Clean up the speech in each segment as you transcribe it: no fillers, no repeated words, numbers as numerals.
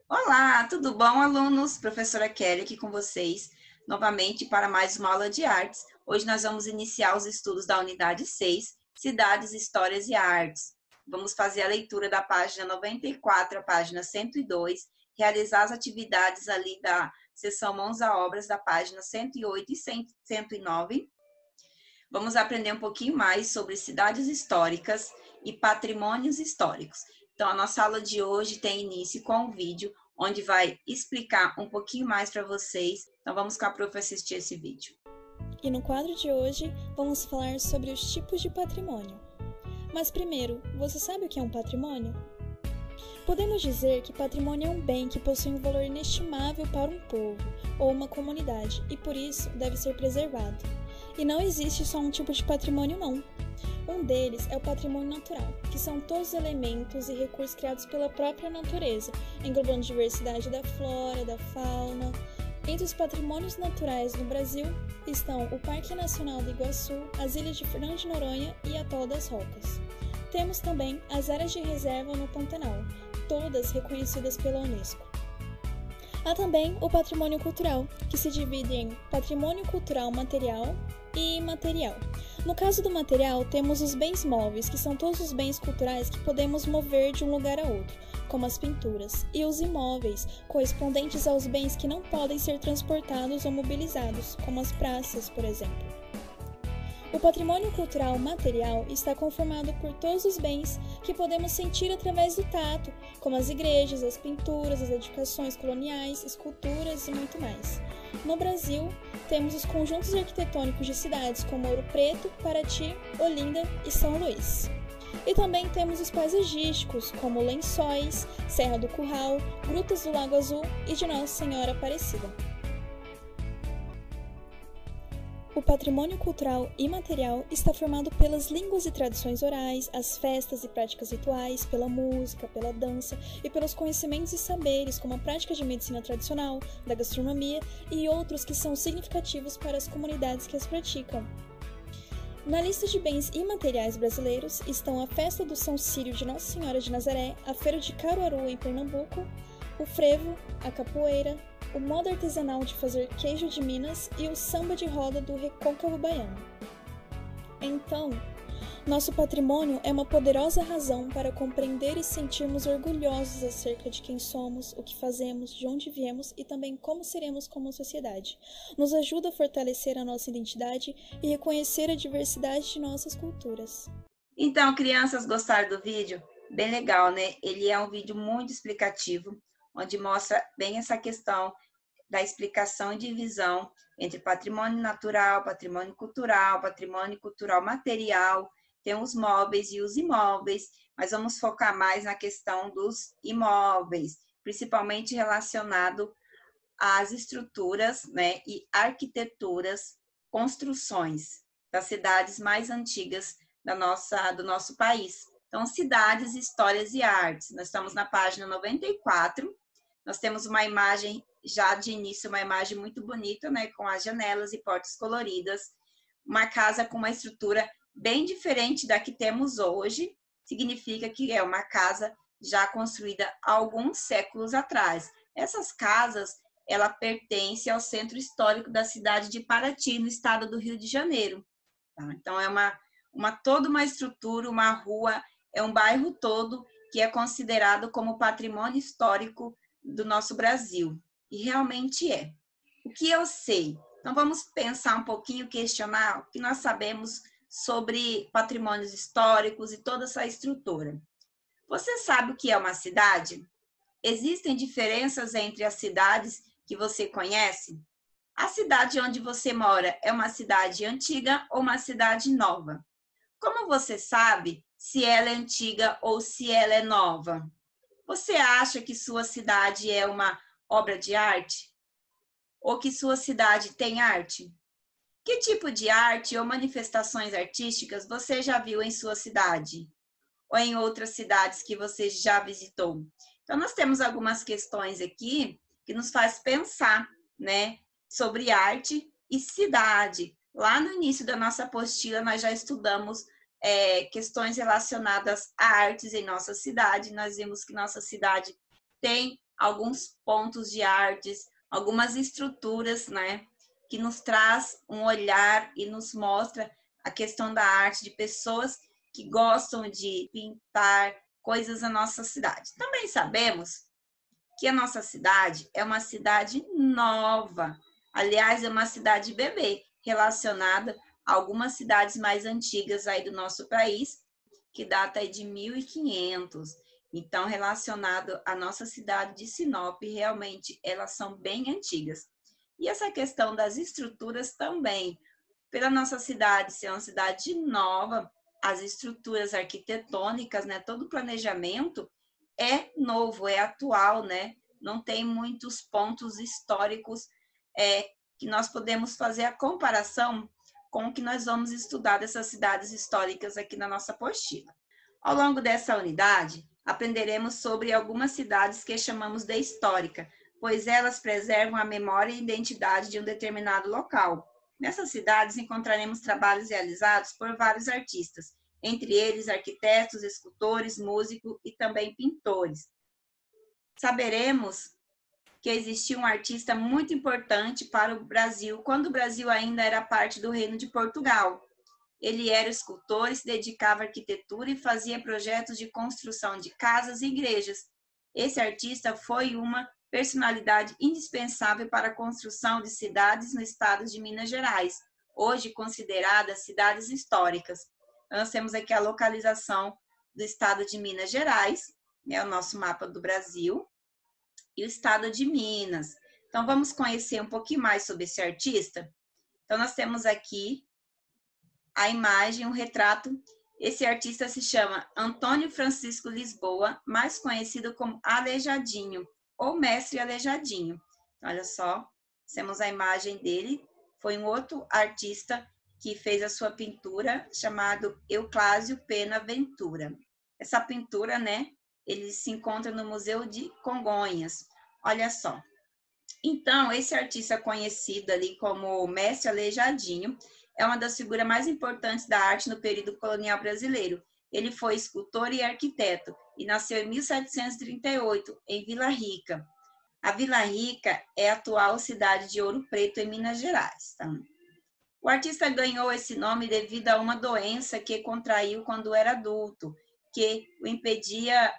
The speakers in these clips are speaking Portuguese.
Olá, tudo bom, alunos? Professora Kelly aqui com vocês, novamente para mais uma aula de artes. Hoje nós vamos iniciar os estudos da unidade 6, Cidades, Histórias e Artes. Vamos fazer a leitura da página 94 à página 102, realizar as atividades ali da seção Mãos à Obras da página 108 e 109. Vamos aprender um pouquinho mais sobre cidades históricas e patrimônios históricos. Então, a nossa aula de hoje tem início com um vídeo, onde vai explicar um pouquinho mais para vocês. Então, vamos com a prof assistir esse vídeo. E no quadro de hoje, vamos falar sobre os tipos de patrimônio. Mas primeiro, você sabe o que é um patrimônio? Podemos dizer que patrimônio é um bem que possui um valor inestimável para um povo ou uma comunidade e, por isso, deve ser preservado. E não existe só um tipo de patrimônio, não. Um deles é o patrimônio natural, que são todos os elementos e recursos criados pela própria natureza, englobando diversidade da flora, da fauna. Entre os patrimônios naturais no Brasil estão o Parque Nacional do Iguaçu, as ilhas de Fernando de Noronha e Atol das Rocas. Temos também as áreas de reserva no Pantanal, todas reconhecidas pela Unesco. Há também o patrimônio cultural, que se divide em patrimônio cultural material e imaterial. No caso do material, temos os bens móveis, que são todos os bens culturais que podemos mover de um lugar a outro, como as pinturas, e os imóveis, correspondentes aos bens que não podem ser transportados ou mobilizados, como as praças, por exemplo. O patrimônio cultural material está conformado por todos os bens que podemos sentir através do tato, como as igrejas, as pinturas, as edificações coloniais, esculturas e muito mais. No Brasil, temos os conjuntos arquitetônicos de cidades como Ouro Preto, Paraty, Olinda e São Luís. E também temos os paisagísticos, como Lençóis, Serra do Curral, Grutas do Lago Azul e de Nossa Senhora Aparecida. O patrimônio cultural imaterial está formado pelas línguas e tradições orais, as festas e práticas rituais, pela música, pela dança e pelos conhecimentos e saberes, como a prática de medicina tradicional, da gastronomia e outros que são significativos para as comunidades que as praticam. Na lista de bens imateriais brasileiros estão a Festa do São Círio de Nossa Senhora de Nazaré, a Feira de Caruaru em Pernambuco, o frevo, a capoeira, o modo artesanal de fazer queijo de Minas e o samba de roda do Recôncavo Baiano. Então, nosso patrimônio é uma poderosa razão para compreender e sentirmos orgulhosos acerca de quem somos, o que fazemos, de onde viemos e também como seremos como sociedade. Nos ajuda a fortalecer a nossa identidade e reconhecer a diversidade de nossas culturas. Então, crianças, gostaram do vídeo? Bem legal, né? Ele é um vídeo muito explicativo, onde mostra bem essa questão da explicação e divisão entre patrimônio natural, patrimônio cultural material, tem os móveis e os imóveis, mas vamos focar mais na questão dos imóveis, principalmente relacionado às estruturas, né, e arquiteturas, construções das cidades mais antigas do nosso país. Então, cidades, histórias e artes. Nós estamos na página 94. Nós temos uma imagem, já de início, uma imagem muito bonita, né, com as janelas e portas coloridas. Uma casa com uma estrutura bem diferente da que temos hoje. Significa que é uma casa já construída há alguns séculos atrás. Essas casas, ela pertence ao centro histórico da cidade de Paraty, no estado do Rio de Janeiro. Tá? Então, é toda uma estrutura, uma rua, é um bairro todo que é considerado como patrimônio histórico do nosso Brasil. E realmente é. O que eu sei? Então, vamos pensar um pouquinho, questionar o que nós sabemos sobre patrimônios históricos e toda essa estrutura. Você sabe o que é uma cidade? Existem diferenças entre as cidades que você conhece? A cidade onde você mora é uma cidade antiga ou uma cidade nova? Como você sabe se ela é antiga ou se ela é nova? Você acha que sua cidade é uma obra de arte? Ou que sua cidade tem arte? Que tipo de arte ou manifestações artísticas você já viu em sua cidade? Ou em outras cidades que você já visitou? Então, nós temos algumas questões aqui que nos faz pensar, né, sobre arte e cidade. Lá no início da nossa apostila, nós já estudamos questões relacionadas a artes em nossa cidade. Nós vimos que nossa cidade tem alguns pontos de artes, algumas estruturas, né, que nos traz um olhar e nos mostra a questão da arte de pessoas que gostam de pintar coisas na nossa cidade. Também sabemos que a nossa cidade é uma cidade nova. Aliás, é uma cidade bebê, relacionada a algumas cidades mais antigas aí do nosso país, que data aí de 1500. Então, relacionado à nossa cidade de Sinop, realmente elas são bem antigas. E essa questão das estruturas também, pela nossa cidade ser uma cidade nova, as estruturas arquitetônicas, né, todo o planejamento é novo, é atual, né? Não tem muitos pontos históricos que nós podemos fazer a comparação com o que nós vamos estudar dessas cidades históricas aqui na nossa apostila. Ao longo dessa unidade, aprenderemos sobre algumas cidades que chamamos de histórica, pois elas preservam a memória e identidade de um determinado local. Nessas cidades encontraremos trabalhos realizados por vários artistas, entre eles arquitetos, escultores, músicos e também pintores. Saberemos que existia um artista muito importante para o Brasil, quando o Brasil ainda era parte do Reino de Portugal. Ele era escultor e se dedicava à arquitetura e fazia projetos de construção de casas e igrejas. Esse artista foi uma personalidade indispensável para a construção de cidades no estado de Minas Gerais, hoje consideradas cidades históricas. Nós temos aqui a localização do estado de Minas Gerais, né, o nosso mapa do Brasil, e o estado de Minas. Então, vamos conhecer um pouquinho mais sobre esse artista? Então, nós temos aqui a imagem, um retrato. Esse artista se chama Antônio Francisco Lisboa, mais conhecido como Aleijadinho, ou Mestre Aleijadinho. Então, olha só, temos a imagem dele. Foi um outro artista que fez a sua pintura, chamado Euclásio Pena Ventura. Essa pintura, né, ele se encontra no Museu de Congonhas. Olha só. Então, esse artista conhecido ali como Mestre Aleijadinho é uma das figuras mais importantes da arte no período colonial brasileiro. Ele foi escultor e arquiteto e nasceu em 1738, em Vila Rica. A Vila Rica é a atual cidade de Ouro Preto, em Minas Gerais. Tá? O artista ganhou esse nome devido a uma doença que contraiu quando era adulto, que o impedia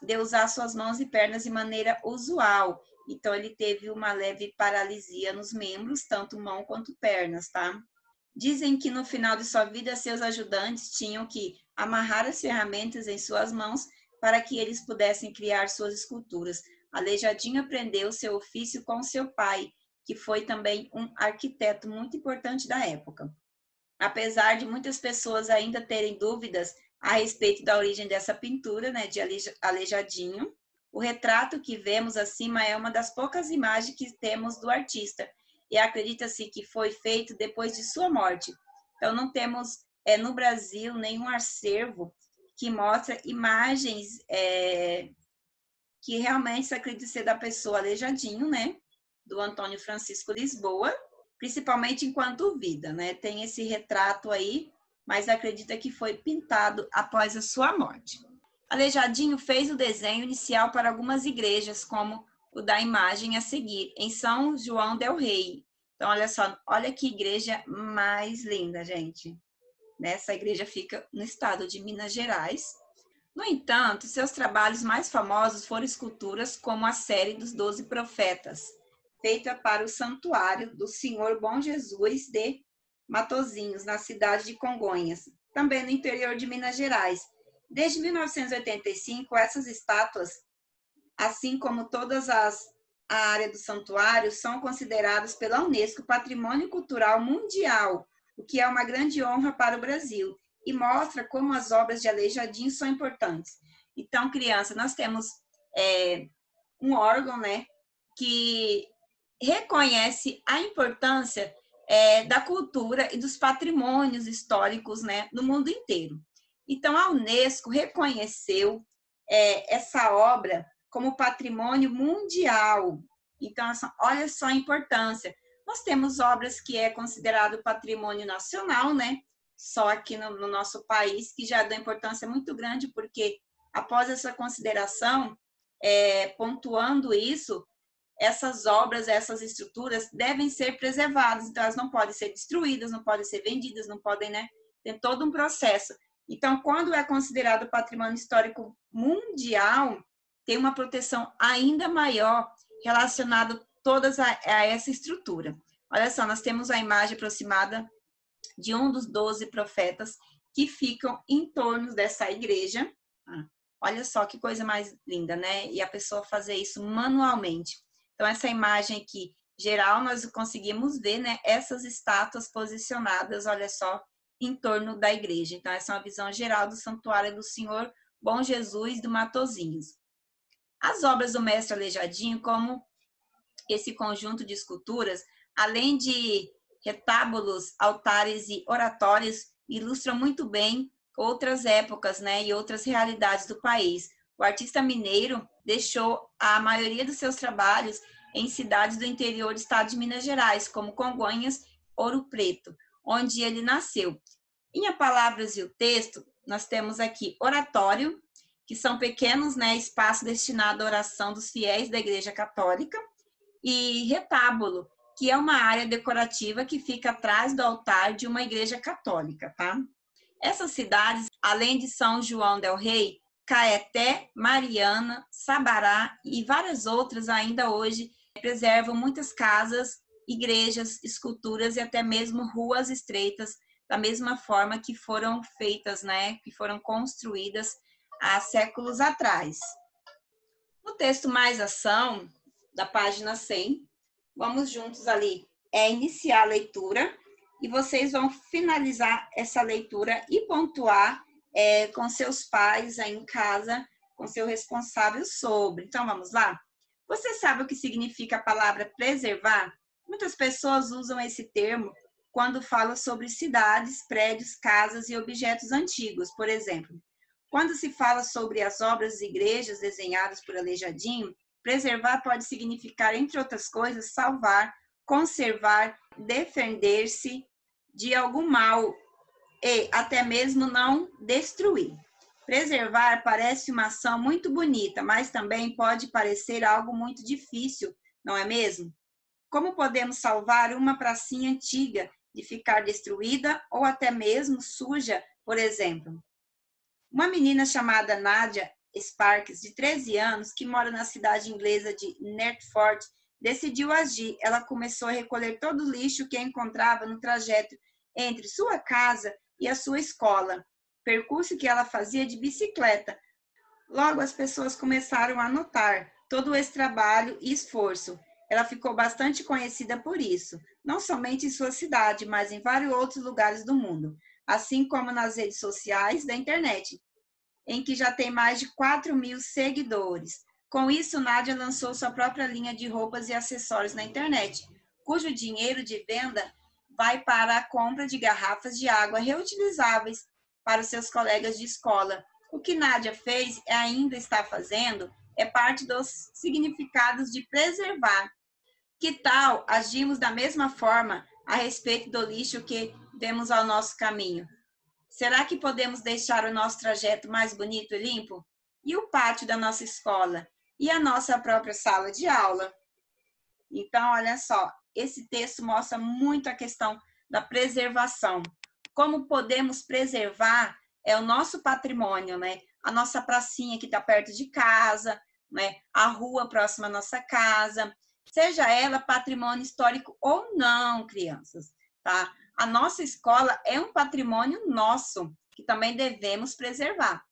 de usar suas mãos e pernas de maneira usual. Então, ele teve uma leve paralisia nos membros, tanto mão quanto pernas, tá? Dizem que no final de sua vida, seus ajudantes tinham que amarrar as ferramentas em suas mãos para que eles pudessem criar suas esculturas. Aleijadinho aprendeu seu ofício com seu pai, que foi também um arquiteto muito importante da época. Apesar de muitas pessoas ainda terem dúvidas a respeito da origem dessa pintura, né, de Aleijadinho, o retrato que vemos acima é uma das poucas imagens que temos do artista, e acredita-se que foi feito depois de sua morte. Então, não temos no Brasil nenhum acervo que mostra imagens que realmente se acredita ser da pessoa Aleijadinho, né? Do Antônio Francisco Lisboa, principalmente enquanto vida, né? Tem esse retrato aí, mas acredita que foi pintado após a sua morte. Aleijadinho fez o desenho inicial para algumas igrejas, como o da imagem a seguir, em São João del Rei. Então, olha só, olha que igreja mais linda, gente. Essa igreja fica no estado de Minas Gerais. No entanto, seus trabalhos mais famosos foram esculturas como a série dos 12 Profetas, feita para o Santuário do Senhor Bom Jesus de Matozinhos, na cidade de Congonhas, também no interior de Minas Gerais. Desde 1985, essas estátuas, assim como todas a área do santuário, são consideradas pela Unesco Patrimônio Cultural Mundial, o que é uma grande honra para o Brasil, e mostra como as obras de Aleijadinho são importantes. Então, criança, nós temos um órgão, né, que reconhece a importância da cultura e dos patrimônios históricos, né, no mundo inteiro. Então, a Unesco reconheceu essa obra como patrimônio mundial. Então, olha só a importância. Nós temos obras que é considerado patrimônio nacional, né? Só aqui no nosso país, que já dá importância muito grande, porque após essa consideração, pontuando isso, essas obras, essas estruturas devem ser preservadas, então elas não podem ser destruídas, não podem ser vendidas, não podem, né? Tem todo um processo. Então, quando é considerado patrimônio histórico mundial, tem uma proteção ainda maior relacionada todas a essa estrutura. Olha só, nós temos a imagem aproximada de um dos 12 profetas que ficam em torno dessa igreja. Olha só que coisa mais linda, né? E a pessoa fazer isso manualmente. Então, essa imagem aqui, geral, nós conseguimos ver, né? Essas estátuas posicionadas, olha só, em torno da igreja. Então, essa é uma visão geral do Santuário do Senhor Bom Jesus do Matozinhos. As obras do mestre Aleijadinho, como esse conjunto de esculturas, além de retábulos, altares e oratórios, ilustram muito bem outras épocas, né, e outras realidades do país. O artista mineiro deixou a maioria dos seus trabalhos em cidades do interior do estado de Minas Gerais, como Congonhas, Ouro Preto, onde ele nasceu. Em A Palavras e o Texto, nós temos aqui oratório, que são pequenos, né, espaços destinados à oração dos fiéis da Igreja Católica, e retábulo, que é uma área decorativa que fica atrás do altar de uma igreja católica, tá? Essas cidades, além de São João del Rei, Caeté, Mariana, Sabará e várias outras ainda hoje preservam muitas casas, igrejas, esculturas e até mesmo ruas estreitas, da mesma forma que foram feitas, né, que foram construídas há séculos atrás. No texto Mais Ação, da página 100, vamos juntos ali, iniciar a leitura e vocês vão finalizar essa leitura e pontuar com seus pais aí em casa, com seu responsável sobre. Então, vamos lá? Você sabe o que significa a palavra preservar? Muitas pessoas usam esse termo quando falam sobre cidades, prédios, casas e objetos antigos, por exemplo. Quando se fala sobre as obras e igrejas desenhadas por Aleijadinho, preservar pode significar, entre outras coisas, salvar, conservar, defender-se de algum mal e até mesmo não destruir. Preservar parece uma ação muito bonita, mas também pode parecer algo muito difícil, não é mesmo? Como podemos salvar uma pracinha antiga de ficar destruída ou até mesmo suja, por exemplo? Uma menina chamada Nadia Sparks, de 13 anos, que mora na cidade inglesa de Nertford, decidiu agir. Ela começou a recolher todo o lixo que encontrava no trajeto entre sua casa e a sua escola, percurso que ela fazia de bicicleta. Logo, as pessoas começaram a notar todo esse trabalho e esforço. Ela ficou bastante conhecida por isso, não somente em sua cidade, mas em vários outros lugares do mundo, assim como nas redes sociais da internet, em que já tem mais de 4.000 seguidores. Com isso, Nadia lançou sua própria linha de roupas e acessórios na internet, cujo dinheiro de venda vai para a compra de garrafas de água reutilizáveis para os seus colegas de escola. O que Nadia fez e ainda está fazendo é parte dos significados de preservar. Que tal agirmos da mesma forma a respeito do lixo que vemos ao nosso caminho? Será que podemos deixar o nosso trajeto mais bonito e limpo? E o pátio da nossa escola? E a nossa própria sala de aula? Então, olha só, esse texto mostra muito a questão da preservação. Como podemos preservar o nosso patrimônio, né? A nossa pracinha que está perto de casa, né? A rua próxima à nossa casa, seja ela patrimônio histórico ou não, crianças, tá? A nossa escola é um patrimônio nosso, que também devemos preservar.